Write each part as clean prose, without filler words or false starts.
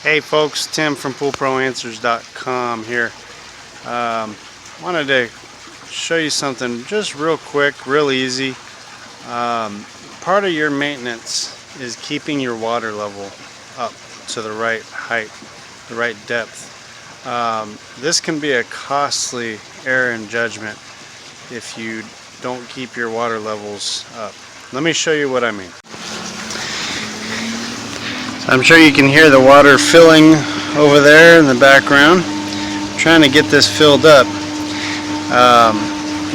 Hey folks, Tim from poolproanswers.com here. Wanted to show you something just real quick, real easy. Part of your maintenance is keeping your water level up to the right height, the right depth. This can be a costly error in judgment if you don't keep your water levels up. Let me show you what I mean. I'm sure you can hear the water filling over there in the background. I'm trying to get this filled up.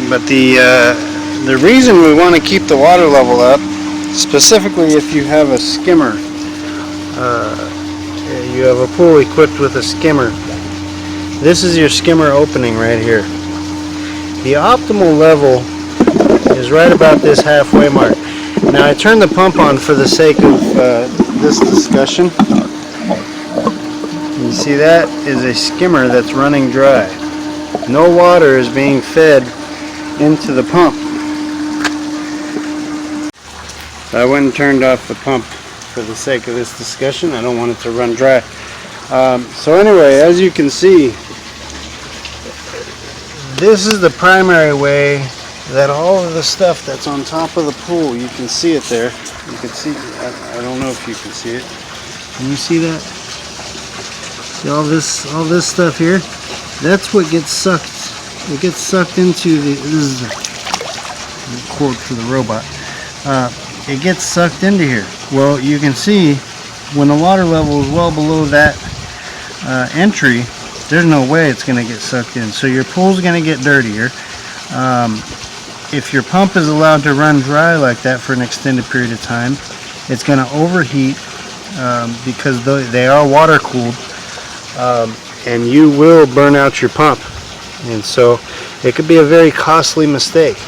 But the reason we want to keep the water level up, specifically if you have a skimmer, you have a pool equipped with a skimmer. This is your skimmer opening right here. The optimal level is right about this halfway mark. Now I turned the pump on for the sake of this discussion. You see, that is a skimmer that's running dry. No water is being fed into the pump. So I went and turned off the pump for the sake of this discussion. I don't want it to run dry. So anyway, as you can see, this is the primary way that all of the stuff that's on top of the pool, you can see it there. You can see, I don't know if you can see it. Can you see that? See all this stuff here? That's what gets sucked. It gets sucked into the, this is a quote for the robot. It gets sucked into here. Well, you can see when the water level is well below that entry, there's no way it's going to get sucked in. So your pool's going to get dirtier. If your pump is allowed to run dry like that for an extended period of time, it's going to overheat because they are water cooled, and you will burn out your pump. And so it could be a very costly mistake.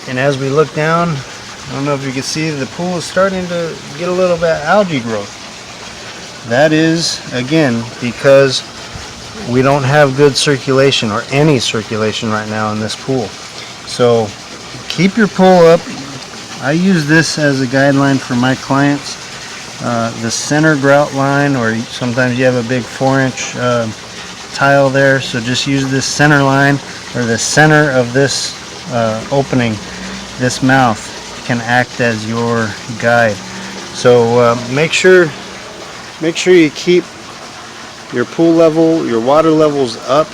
And as we look down, I don't know if you can see, the pool is starting to get a little bit of algae growth. That is, again, because we don't have good circulation or any circulation right now in this pool. So keep your pool up. I use this as a guideline for my clients. The center grout line, or sometimes you have a big 4-inch tile there, so just use this center line, or the center of this opening. This mouth can act as your guide. So make sure you keep your pool level, your water levels up,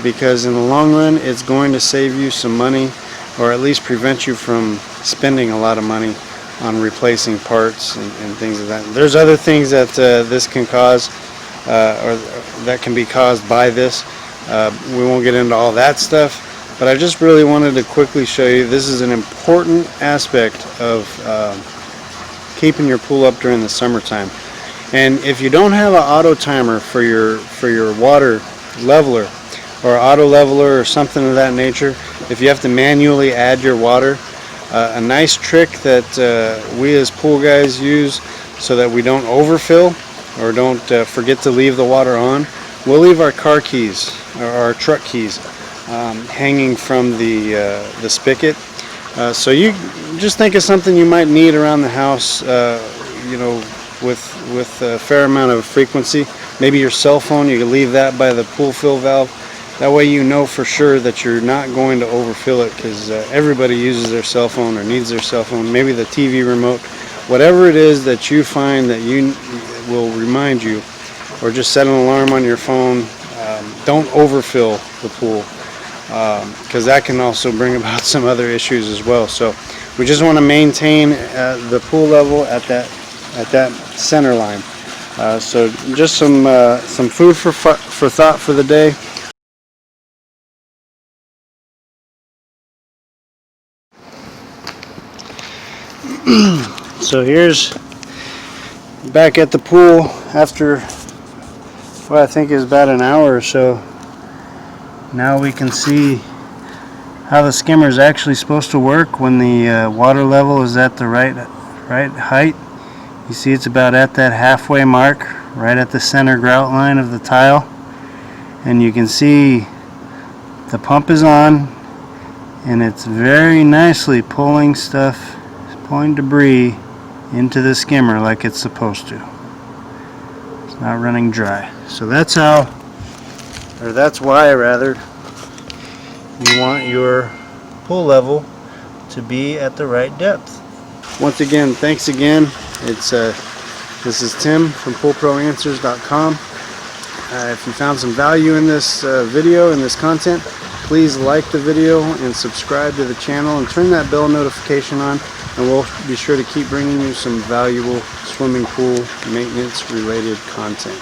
because in the long run it's going to save you some money, or at least prevent you from spending a lot of money on replacing parts and things of that. There's other things that this can cause, or that can be caused by this. We won't get into all that stuff, but I just really wanted to quickly show you this is an important aspect of keeping your pool up during the summertime. And if you don't have an auto timer for your water leveler, or auto leveler or something of that nature, if you have to manually add your water, a nice trick that we as pool guys use so that we don't overfill or don't forget to leave the water on, we'll leave our car keys or our truck keys hanging from the spigot. So you just think of something you might need around the house, you know, with a fair amount of frequency. Maybe your cell phone, you can leave that by the pool fill valve. That way you know for sure that you're not going to overfill it, because everybody uses their cell phone or needs their cell phone, maybe the TV remote, whatever it is that you find that you will remind you, or just set an alarm on your phone. Don't overfill the pool, because that can also bring about some other issues as well. So we just want to maintain the pool level at that center line. So just some food for thought for the day. So here's back at the pool after what I think is about an hour or so. Now we can see how the skimmer is actually supposed to work when the water level is at the right height. You see it's about at that halfway mark, right at the center grout line of the tile. And you can see the pump is on, and it's very nicely pulling debris into the skimmer like it's supposed to. not running dry. So that's how, or that's why rather, you want your pool level to be at the right depth. Once again, thanks again. This is Tim from poolproanswers.com. If you found some value in this video and this content, please like the video and subscribe to the channel and turn that bell notification on, and we'll be sure to keep bringing you some valuable swimming pool maintenance related content.